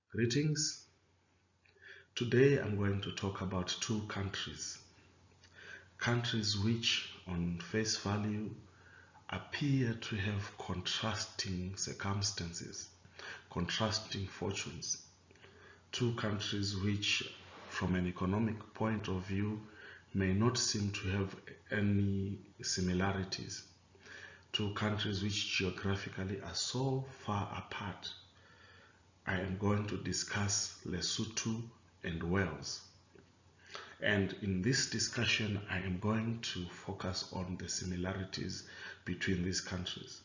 Greetings. Today I'm going to talk about two countries. Countries which, on face value, appear to have contrasting circumstances, contrasting fortunes. Two countries which, from an economic point of view, may not seem to have any similarities. Two countries which geographically are so far apart. I am going to discuss Lesotho and Wales. And in this discussion, I am going to focus on the similarities between these countries,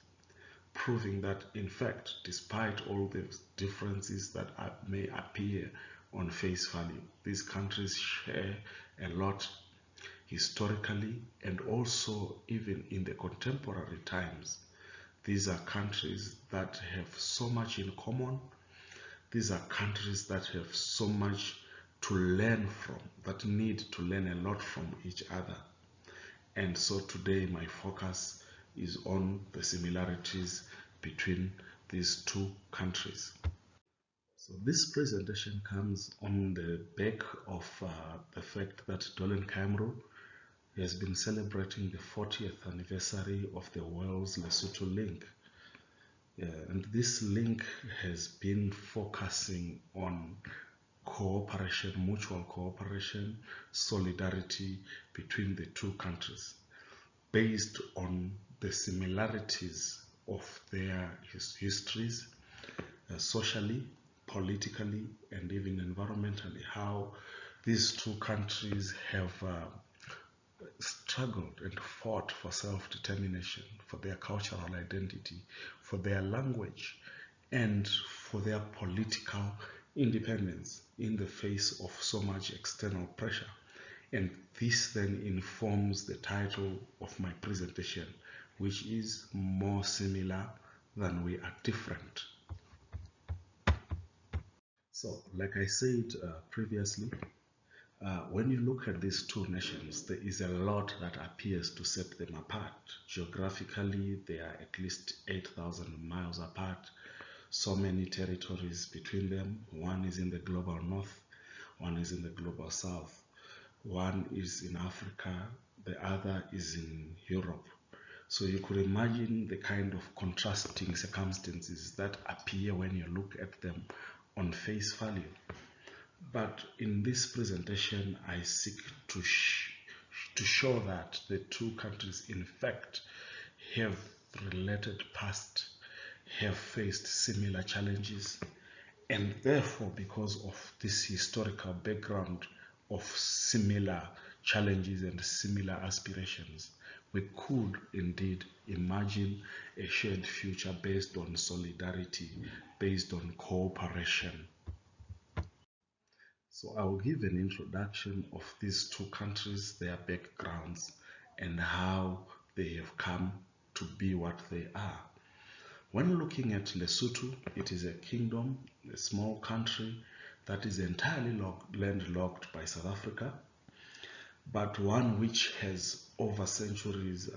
proving that, in fact, despite all the differences that may appear on face value, these countries share a lot historically and also even in the contemporary times. These are countries that have so much in common. These are countries that have so much to learn from, that need to learn a lot from each other. And so today my focus is on the similarities between these two countries. So this presentation comes on the back of the fact that Dolen Cameron has been celebrating the 40th anniversary of the Wales Lesotho link. And this link has been focusing on cooperation, mutual cooperation, solidarity between the two countries based on the similarities of their histories, socially, politically, and even environmentally, how these two countries have struggled and fought for self-determination, for their cultural identity, for their language, and for their political independence in the face of so much external pressure. And this then informs the title of my presentation, which is More Similar Than We Are Different. So, like I said previously, when you look at these two nations, there is a lot that appears to set them apart. Geographically, they are at least 8,000 miles apart. So many territories between them. One is in the global north, one is in the global south. One is in Africa, the other is in Europe. So you could imagine the kind of contrasting circumstances that appear when you look at them on face value. But in this presentation, I seek to show that the two countries, in fact, have related past, have faced similar challenges, and therefore, because of this historical background of similar challenges and similar aspirations, we could indeed imagine a shared future based on solidarity, based on cooperation. So I will give an introduction of these two countries, their backgrounds, and how they have come to be what they are. When looking at Lesotho, it is a kingdom, a small country that is entirely landlocked by South Africa, but one which has over centuries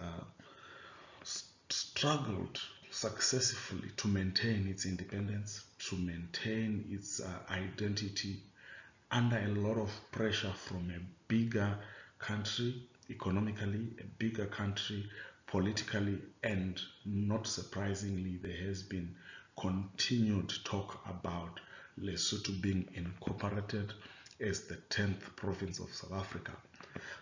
struggled successfully to maintain its independence, to maintain its identity under a lot of pressure from a bigger country economically, a bigger country politically, and not surprisingly, there has been continued talk about Lesotho being incorporated as the 10th province of South Africa.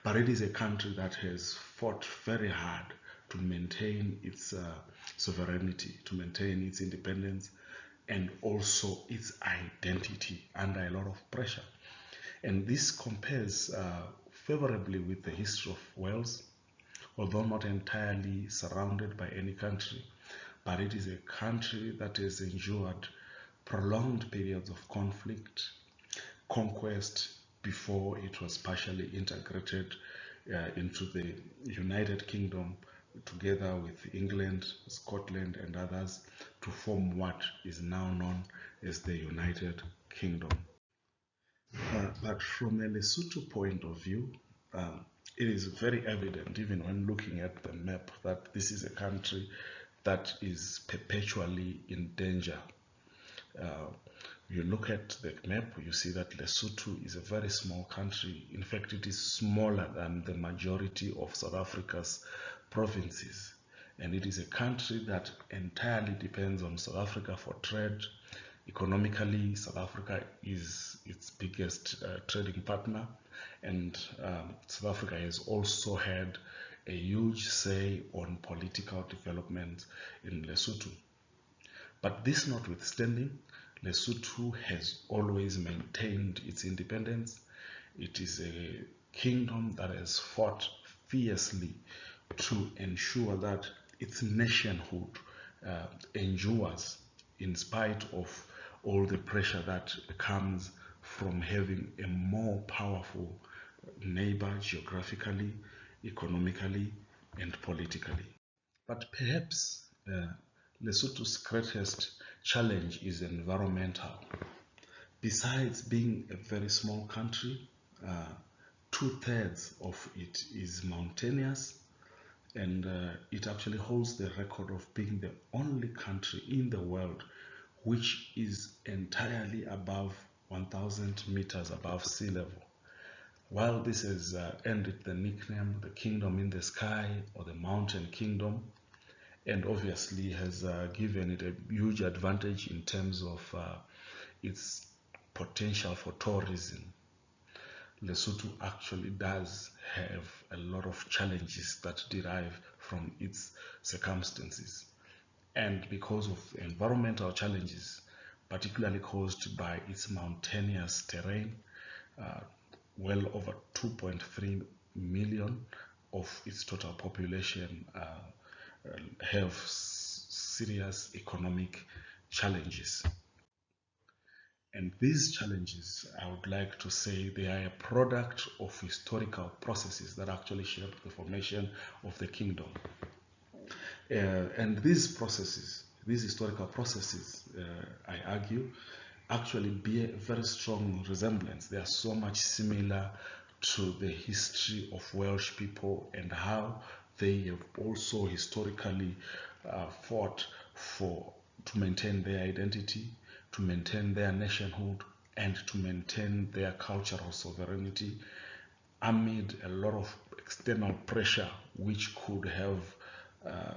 But it is a country that has fought very hard to maintain its sovereignty, to maintain its independence, and also its identity under a lot of pressure. And this compares favorably with the history of Wales, although not entirely surrounded by any country, but it is a country that has endured prolonged periods of conflict, conquest, before it was partially integrated into the United Kingdom together with England, Scotland, and others to form what is now known as the United Kingdom. But from a Lesotho point of view, it is very evident, even when looking at the map, that this is a country that is perpetually in danger. You look at the map, you see that Lesotho is a very small country. In fact, it is smaller than the majority of South Africa's provinces. And it is a country that entirely depends on South Africa for trade. Economically, South Africa is its biggest trading partner, and South Africa has also had a huge say on political development in Lesotho. But this notwithstanding, Lesotho has always maintained its independence. It is a kingdom that has fought fiercely to ensure that its nationhood endures in spite of all the pressure that comes from having a more powerful neighbor geographically, economically, and politically. But perhaps Lesotho's greatest challenge is environmental. Besides being a very small country, uh, two-thirds of it is mountainous, and it actually holds the record of being the only country in the world which is entirely above 1,000 meters above sea level. While this has earned it the nickname the kingdom in the sky or the mountain kingdom, and obviously has given it a huge advantage in terms of its potential for tourism. Lesotho actually does have a lot of challenges that derive from its circumstances. And because of environmental challenges, particularly caused by its mountainous terrain, uh, well over 2.3 million of its total population have serious economic challenges. And these challenges, I would like to say, they are a product of historical processes that actually shaped the formation of the kingdom. And these processes, these historical processes, I argue, actually bear a very strong resemblance. They are so much similar to the history of Welsh people and how they have also historically fought to maintain their identity, to maintain their nationhood, and to maintain their cultural sovereignty amid a lot of external pressure which could have uh,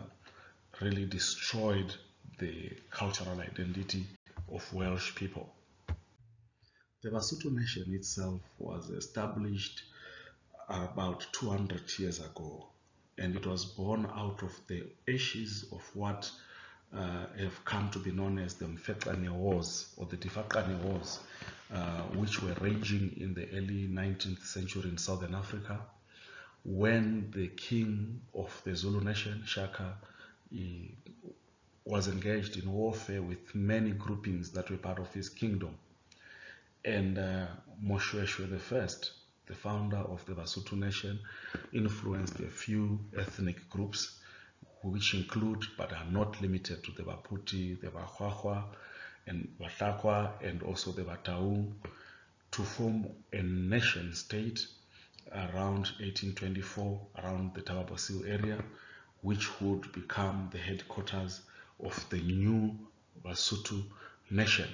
really destroyed the cultural identity of Welsh people. The Basotho nation itself was established about 200 years ago, and it was born out of the ashes of what have come to be known as the Mfecane Wars or the Difaqane Wars, which were raging in the early 19th century in southern Africa, when the king of the Zulu nation, Shaka, he was engaged in warfare with many groupings that were part of his kingdom. And Moshoeshoe I, the founder of the Basotho nation, influenced a few ethnic groups, which include but are not limited to the Baputi, the Bahwahwa, and Bahlakwa, and also the Bataung, to form a nation state around 1824, around the Tababasil area, which would become the headquarters of the new Basotho nation.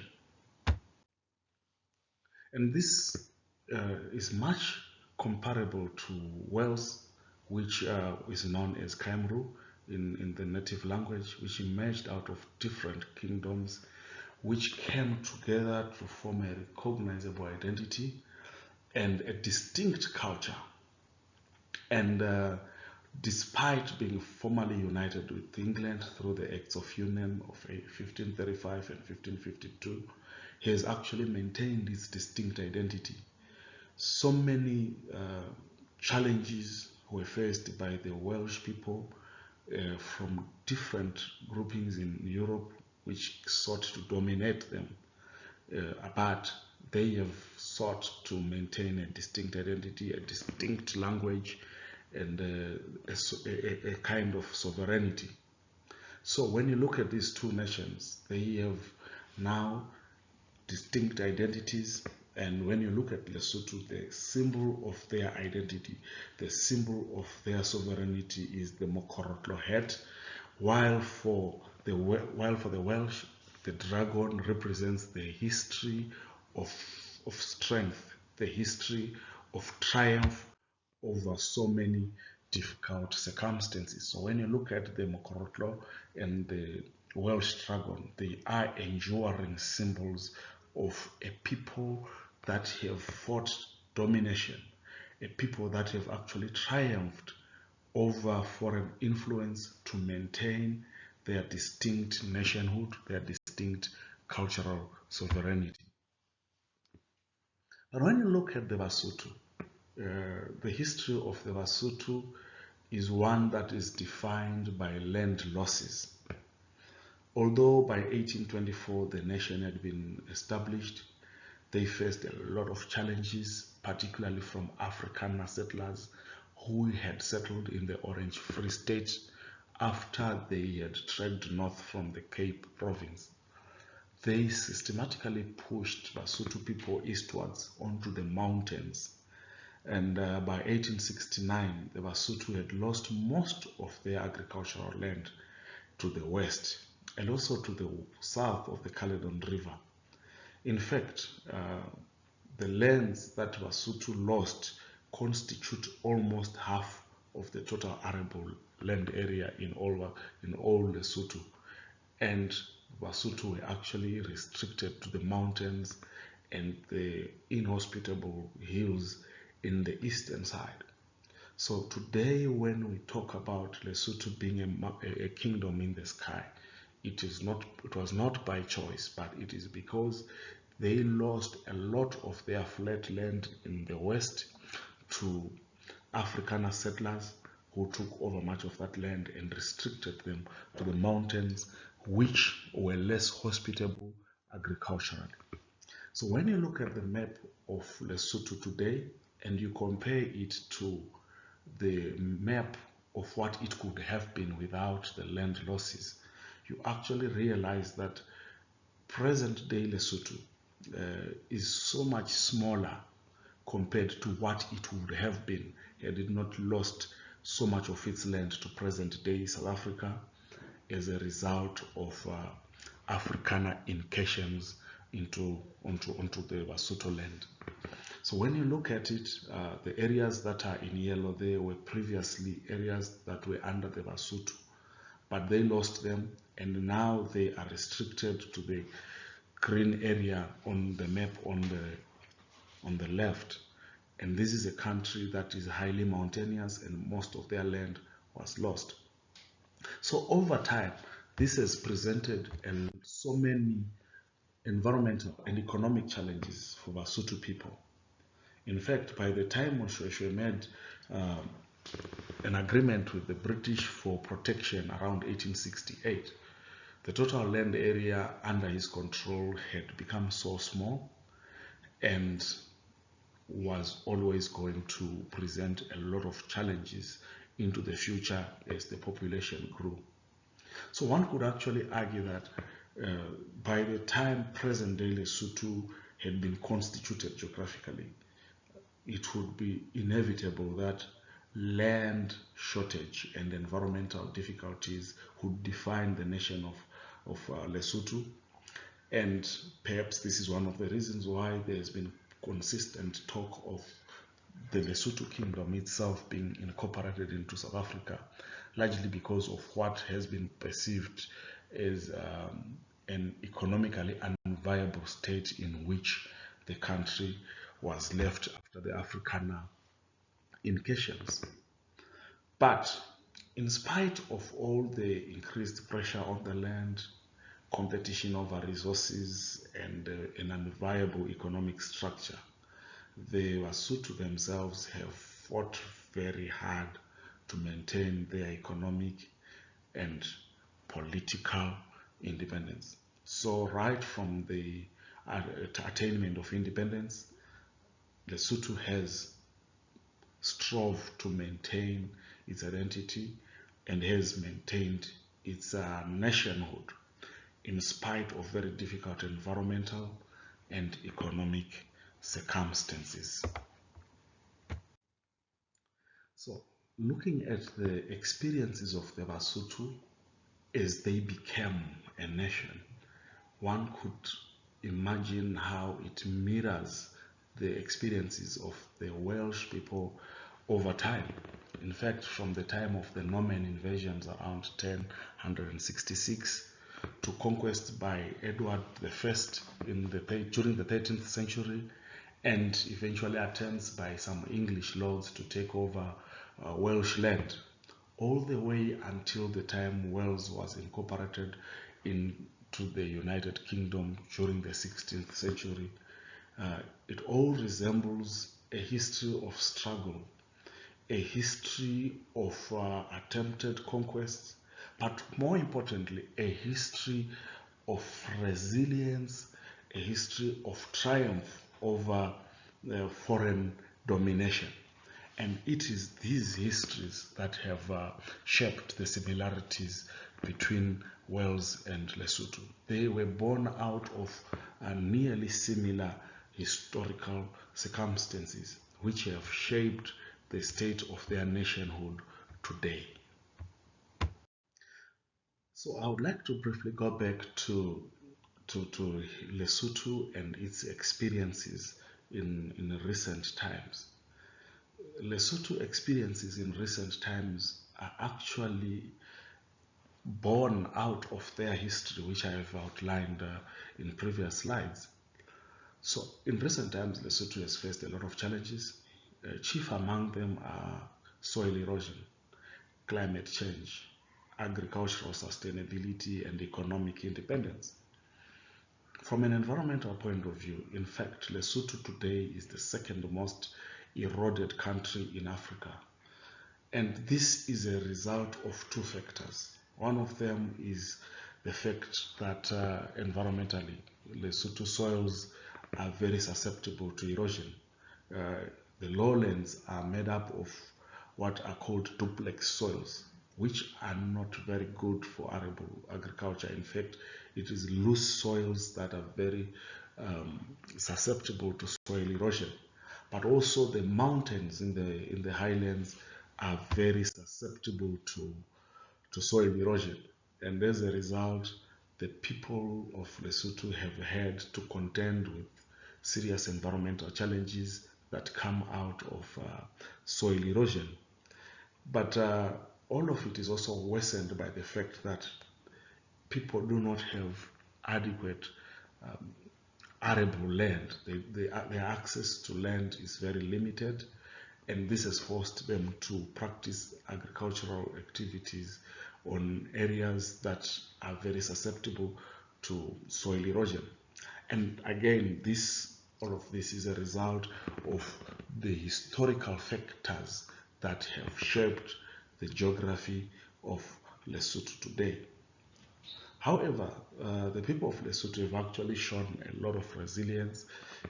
And this is much comparable to Wales, which is known as Kmru in the native language, which emerged out of different kingdoms, which came together to form a recognizable identity and a distinct culture. And despite being formally united with England through the Acts of Union of 1535 and 1552, he has actually maintained its distinct identity. So many challenges were faced by the Welsh people from different groupings in Europe which sought to dominate them, but they have sought to maintain a distinct identity, a distinct language, and a kind of sovereignty. So when you look at these two nations, they have now distinct identities. And when you look at Lesotho, the symbol of their identity, the symbol of their sovereignty is the Mokorotlo hat, while for the Welsh, The dragon represents the history of, strength, the history of triumph over so many difficult circumstances. So when you look at the Mokorotlo and the Welsh dragon, they are enduring symbols of a people that have fought domination, a people that have actually triumphed over foreign influence to maintain their distinct nationhood, their distinct cultural sovereignty. But when you look at the Basotho, the history of the Basotho is one that is defined by land losses. Although by 1824 the nation had been established, they faced a lot of challenges, particularly from Afrikaner settlers who had settled in the Orange Free State after they had trekked north from the Cape Province. They systematically pushed Basotho people eastwards onto the mountains. And by 1869, the Basotho had lost most of their agricultural land to the west and also to the south of the Caledon River. In fact, the lands that Basotho lost constitute almost half of the total arable land area in all Lesotho. And Basotho were actually restricted to the mountains and the inhospitable hills in the eastern side. So today when we talk about Lesotho being a kingdom in the sky, it was not by choice, but it is because they lost a lot of their flat land in the west to Afrikaner settlers who took over much of that land and restricted them to the mountains, which were less hospitable agriculturally. So when you look at the map of Lesotho today and you compare it to the map of what it could have been without the land losses, you actually realize that present day Lesotho is so much smaller compared to what it would have been had it not lost so much of its land to present day South Africa as a result of Afrikaner incursions onto the Basotho land. So when you look at it, the areas that are in yellow, they were previously areas that were under the Basotho, but they lost them and now they are restricted to the green area on the map on the left. And this is a country that is highly mountainous and most of their land was lost. So over time, this has presented so many environmental and economic challenges for Basotho people. In fact, by the time Moshoeshoe made an agreement with the British for protection around 1868, the total land area under his control had become so small and was always going to present a lot of challenges into the future as the population grew. So one could actually argue that by the time present-day Lesotho had been constituted geographically, it would be inevitable that land shortage and environmental difficulties would define the nation of Lesotho. And perhaps this is one of the reasons why there has been consistent talk of the Lesotho kingdom itself being incorporated into South Africa, largely because of what has been perceived as an economically unviable state in which the country was left after the Afrikaner incursions. But in spite of all the increased pressure on the land, competition over resources, and an unviable economic structure, the Basotho themselves have fought very hard to maintain their economic and political independence. So right from the attainment of independence, Lesotho has strove to maintain its identity and has maintained its nationhood in spite of very difficult environmental and economic circumstances. So, looking at the experiences of the Basotho as they became a nation, one could imagine how it mirrors the experiences of the Welsh people over time. In fact, from the time of the Norman invasions around 1066 to conquest by Edward I during the 13th century, and eventually attempts by some English lords to take over Welsh land, all the way until the time Wales was incorporated into the United Kingdom during the 16th century. It all resembles a history of struggle, a history of attempted conquests, but more importantly, a history of resilience, a history of triumph over foreign domination. And it is these histories that have shaped the similarities between Wales and Lesotho. They were born out of nearly similar historical circumstances which have shaped the state of their nationhood today. So I would like to briefly go back to Lesotho and its experiences in recent times. Lesotho experiences in recent times are actually born out of their history, which I have outlined in previous slides. So in recent times, Lesotho has faced a lot of challenges. Chief among them are soil erosion, climate change, agricultural sustainability, and economic independence. From an environmental point of view, in fact, Lesotho today is the second most eroded country in Africa. And this is a result of two factors. One of them is the fact that environmentally, Lesotho soils are very susceptible to erosion. The lowlands are made up of what are called duplex soils, which are not very good for arable agriculture. In fact, it is loose soils that are very susceptible to soil erosion. But also the mountains in the highlands are very susceptible to soil erosion. And as a result, the people of Lesotho have had to contend with serious environmental challenges that come out of soil erosion. But all of it is also worsened by the fact that people do not have adequate arable land. Their access to land is very limited, and this has forced them to practice agricultural activities on areas that are very susceptible to soil erosion. And again, all of this is a result of the historical factors that have shaped the geography of Lesotho today. However, the people of Lesotho have actually shown a lot of resilience.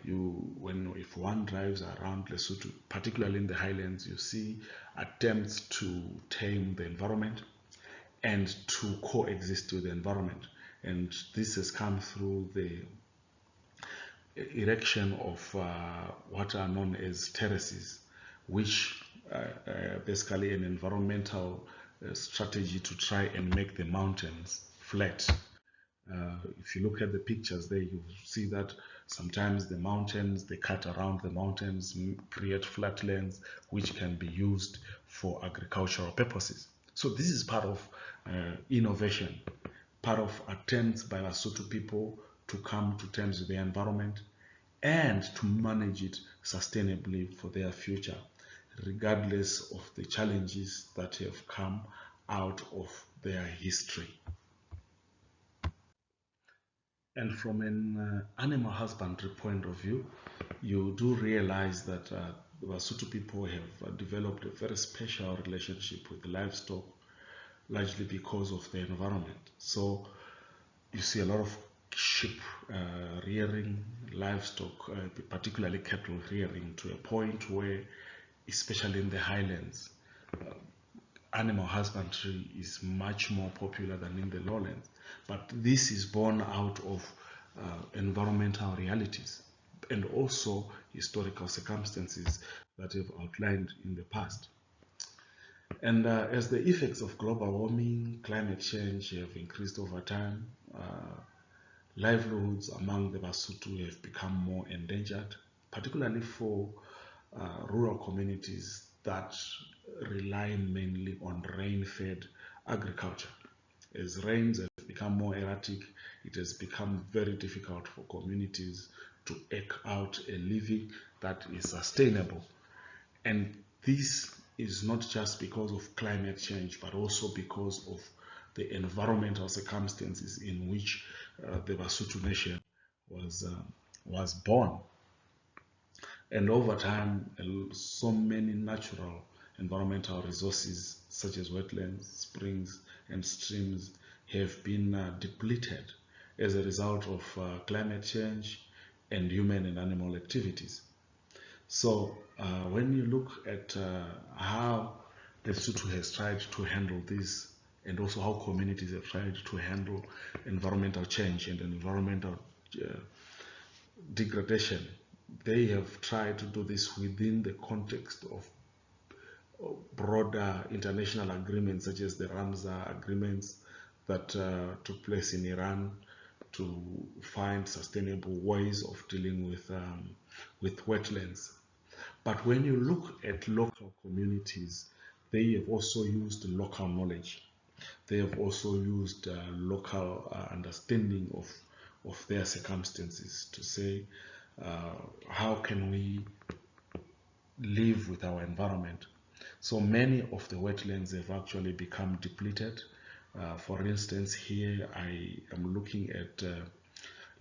If one drives around Lesotho, particularly in the highlands, you see attempts to tame the environment and to coexist with the environment. And this has come through the erection of what are known as terraces, which are basically an environmental strategy to try and make the mountains flat. If you look at the pictures there, you see that sometimes the mountains, they cut around the mountains, create flatlands, which can be used for agricultural purposes. So this is part of innovation, part of attempts by Lesotho people to come to terms with the environment and to manage it sustainably for their future, regardless of the challenges that have come out of their history. And from an animal husbandry point of view, you do realize that the Lesotho people have developed a very special relationship with livestock, largely because of the environment. So you see a lot of sheep rearing, livestock, particularly cattle rearing, to a point where, especially in the highlands, animal husbandry is much more popular than in the lowlands. But this is born out of environmental realities and also historical circumstances that have outlined in the past. And as the effects of global warming, climate change have increased over time, livelihoods among the Basotho have become more endangered, particularly for rural communities that rely mainly on rain-fed agriculture. As rains have become more erratic, it has become very difficult for communities to eke out a living that is sustainable. And this is not just because of climate change, but also because of the environmental circumstances in which the Basotho nation was, uh, was born. And over time, so many natural environmental resources such as wetlands, springs, and streams have been depleted as a result of climate change and human and animal activities. So when you look at how Lesotho has tried to handle this, and also how communities have tried to handle environmental change and environmental uh, degradation, they have tried to do this within the context of broader international agreements such as the Ramsar agreements that took place in Iran to find sustainable ways of dealing with wetlands. But when you look at local communities, they have also used local knowledge. They have also used local understanding of their circumstances to say, how can we live with our environment? So many of the wetlands have actually become depleted. For instance, here I am looking at,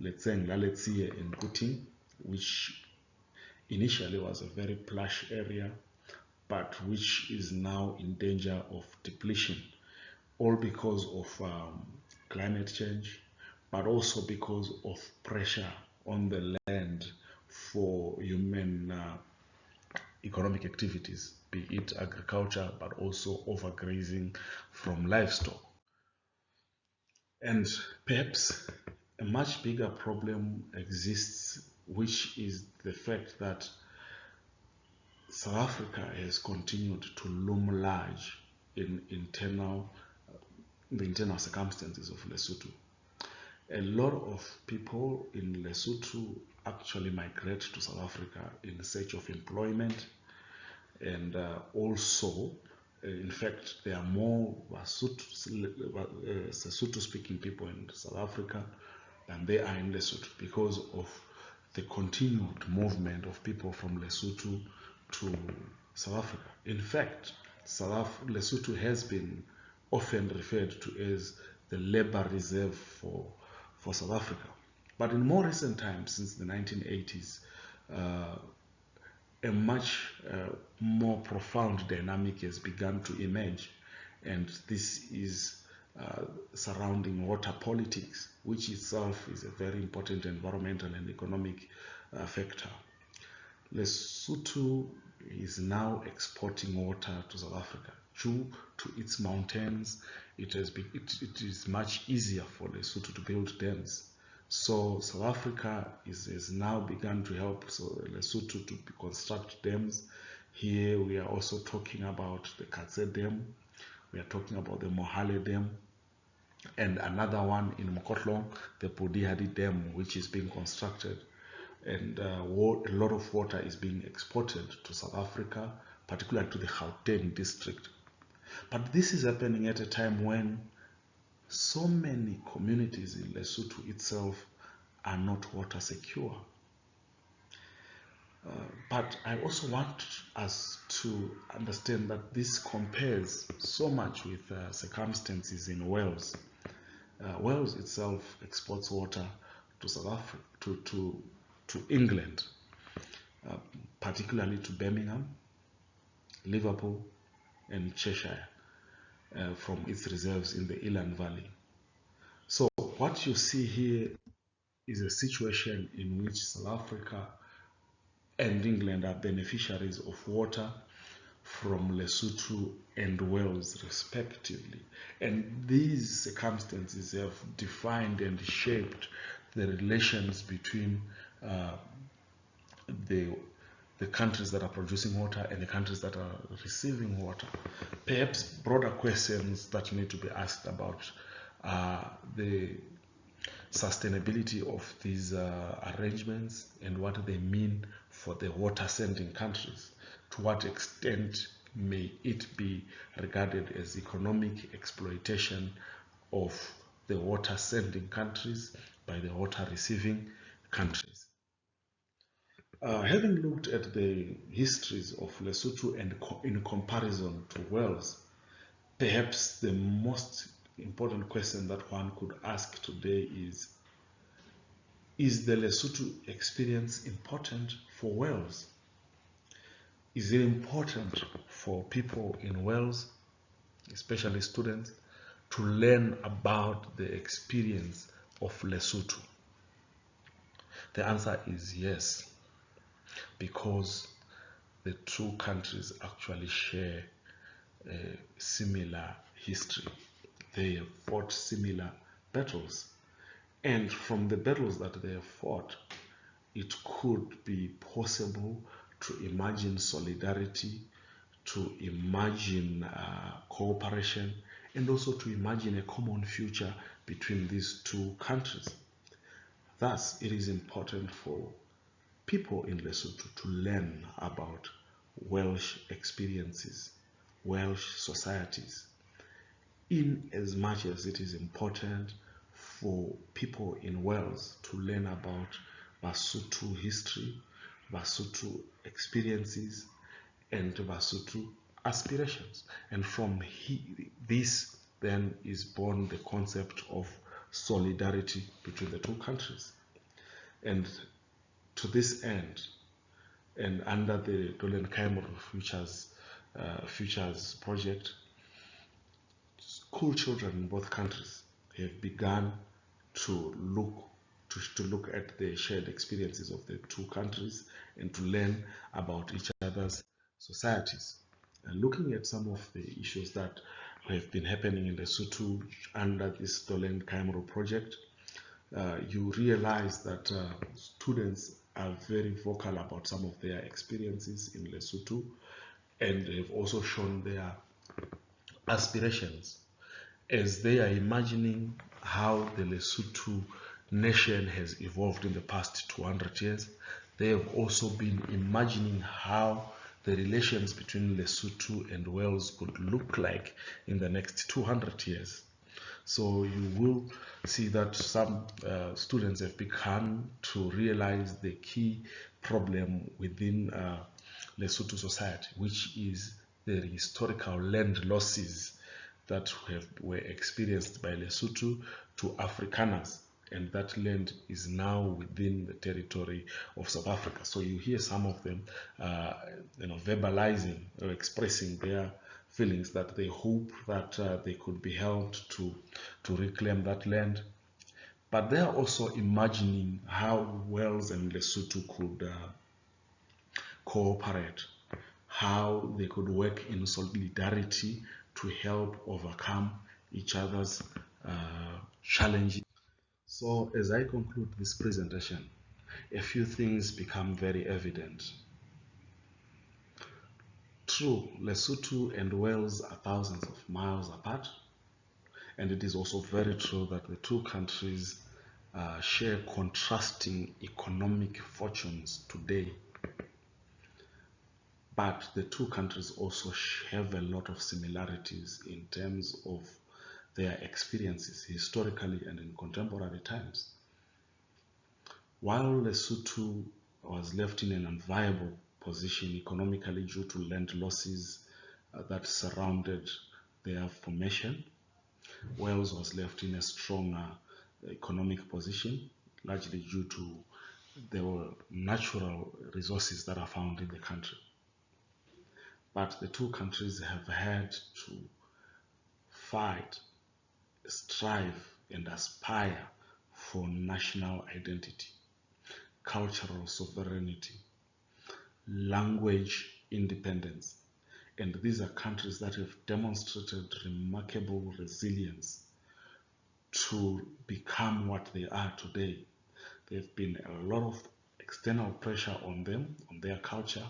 let's say, Nglaletsie in Kuting, which initially was a very plush area, but which is now in danger of depletion, all because of climate change, but also because of pressure on the land for human economic activities, be it agriculture, but also overgrazing from livestock. And perhaps a much bigger problem exists, which is the fact that South Africa has continued to loom large in the internal circumstances of Lesotho. A lot of people in Lesotho actually migrate to South Africa in search of employment, and also, in fact, there are more Sesotho speaking people in South Africa than there are in Lesotho because of the continued movement of people from Lesotho to South Africa. In fact, Lesotho has been often referred to as the labor reserve for South Africa. But in more recent times, since the 1980s, a much more profound dynamic has begun to emerge, and this is surrounding water politics, which itself is a very important environmental and economic factor. Lesotho is now exporting water to South Africa. Due to its mountains, it is much easier for Lesotho to build dams. So South Africa has now begun to help Lesotho to construct dams. Here we are also talking about the Katse Dam. We are talking about the Mohale Dam, and another one in Mokotlong, the Podihadi Dam, which is being constructed. And a lot of water is being exported to South Africa, particularly to the Gauteng district. But this is happening at a time when so many communities in Lesotho itself are not water secure. But I also want us to understand that this compares so much with circumstances in Wales. Wales itself exports water to South Africa, to England, particularly to Birmingham, Liverpool, and Cheshire, from its reserves in the Eland Valley. So what you see here is a situation in which South Africa and England are beneficiaries of water from Lesotho and Wales respectively. And these circumstances have defined and shaped the relations between the countries that are producing water and the countries that are receiving water. Perhaps broader questions that need to be asked about the sustainability of these arrangements and what they mean for the water sending countries. To what extent may it be regarded as economic exploitation of the water sending countries by the water receiving countries? Having looked at the histories of Lesotho and in comparison to Wales, perhaps the most important question that one could ask today is the Lesotho experience important for Wales? Is it important for people in Wales, especially students, to learn about the experience of Lesotho? The answer is yes, because the two countries actually share a similar history. They have fought similar battles. And from the battles that they have fought, it could be possible to imagine solidarity, to imagine cooperation, and also to imagine a common future between these two countries. Thus, it is important for people in Lesotho to learn about Welsh experiences, Welsh societies, in as much as it is important for people in Wales to learn about Basotho history, Basotho experiences, and Basotho aspirations. And from this then is born the concept of solidarity between the two countries. And to this end, and under the Dolen Kaimur Futures project, school children in both countries have begun to look at the shared experiences of the two countries and to learn about each other's societies. And looking at some of the issues that have been happening in Lesotho under this Dolen Kaimur project, you realize that students are very vocal about some of their experiences in Lesotho, and have also shown their aspirations as they are imagining how the Lesotho nation has evolved in the past 200 years. They have also been imagining how the relations between Lesotho and Wales could look like in the next 200 years. So you will see that some students have begun to realize the key problem within Lesotho society, which is the historical land losses that were experienced by Lesotho to Afrikaners, and that land is now within the territory of South Africa. So you hear some of them verbalizing or expressing their feelings that they hope that they could be helped to reclaim that land. But they are also imagining how Wales and Lesotho could cooperate, how they could work in solidarity to help overcome each other's challenges. So as I conclude this presentation, a few things become very evident. True, Lesotho and Wales are thousands of miles apart, and it is also very true that the two countries share contrasting economic fortunes today. But the two countries also have a lot of similarities in terms of their experiences historically and in contemporary times. While Lesotho was left in an unviable position economically due to land losses that surrounded their formation, Wales was left in a stronger economic position, largely due to the natural resources that are found in the country. But the two countries have had to fight, strive, and aspire for national identity, cultural sovereignty, language independence. And these are countries that have demonstrated remarkable resilience to become what they are today. There have been a lot of external pressure on them, on their culture,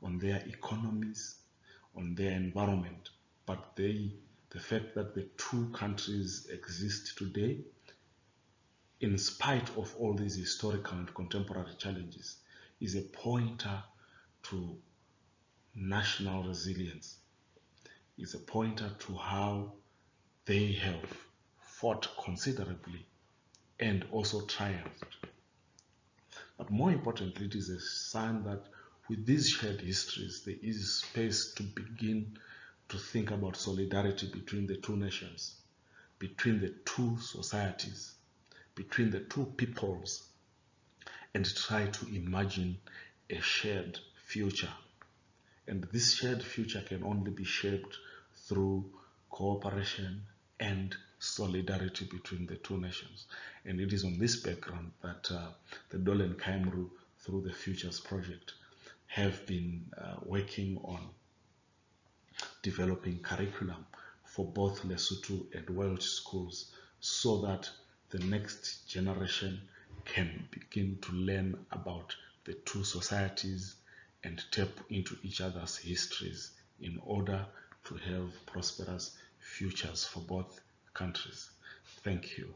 on their economies, on their environment. But the fact that the two countries exist today in spite of all these historical and contemporary challenges, is a pointer to national resilience, is a pointer to how they have fought considerably and also triumphed. But more importantly, it is a sign that with these shared histories, there is space to begin to think about solidarity between the two nations, between the two societies, between the two peoples, and try to imagine a shared future. And this shared future can only be shaped through cooperation and solidarity between the two nations. And it is on this background that the Dolen Kaimru, through the Futures Project, have been working on developing curriculum for both Lesotho and Welsh schools so that the next generation can begin to learn about the two societies and tap into each other's histories in order to have prosperous futures for both countries. Thank you.